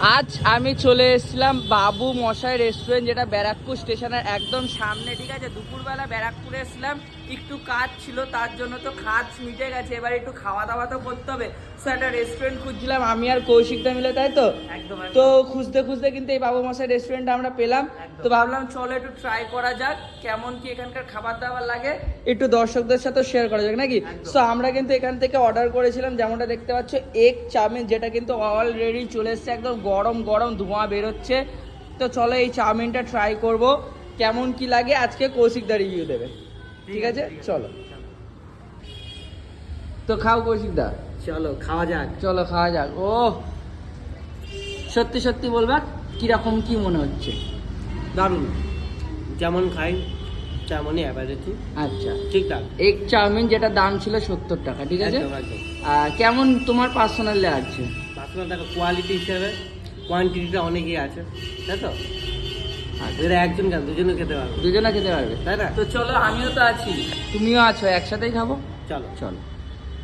আজ আমি চলে এসেছিলাম বাবু মশাই রেস্টুরেন্ট, যেটা ব্যারাকপুর স্টেশনের একদম সামনে, ঠিক আছে। দুপুরবেলা ব্যারাকপুরে এসেছিলাম, একটু কাজ ছিল, তার জন্য তো কাজ মিটে গেছে, এবার একটু খাওয়া দাওয়া তো করতে হবে। তো একটা রেস্টুরেন্ট খুঁজছিলাম আমি আর কৌশিকদা মিলে, তাই তো? একদম। তো খুঁজতে খুঁজতে কিন্তু এই বাবু মশাই রেস্টুরেন্টটা আমরা পেলাম। তো ভাবলাম চলো একটু ট্রাই করা যাক কেমন কি এখানকার খাবার দাবার লাগে, একটু দর্শকদের সাথে শেয়ার করা যাক নাকি। তো আমরা কিন্তু এখান থেকে অর্ডার করেছিলাম, যেমনটা দেখতে পাচ্ছ, এগ চাউমিন, যেটা কিন্তু অলরেডি চলে এসছে, একদম গরম গরম ধোঁয়া বেরোচ্ছে। তো চলো এই চাউমিনটা ট্রাই করব, কেমন কি লাগে আজকে কৌশিকদা রিভিউ দেবে, ঠিক আছে? চলো তো খাও কৌশিকদা, চলো খাওয়া যাক। চলো খাওয়া যাক। ও সত্যি সত্যি বলবা কিরকম কি মনে হচ্ছে? দারুণ, যেমন খাই তেমনই অ্যাভারেজ। আচ্ছা, ঠিকঠাক। এগ চাউমিন যেটা দাম ছিল 70 টাকা, ঠিক আছে। একদম একদম। কেমন তোমার পার্সোনাল লাগছে? পার্সোনাল দেখো, কোয়ালিটি হিসেবে কোয়ান্টিটিটা অনেকই আছে, তাই তো? এরা একজন কেন, দুজনে খেতে পারবে। দুজনে খেতে পারবে, তাই না? তো চলো, আমিও তো আছি, তুমিও আছো, একসাথেই খাবো। চলো চলো।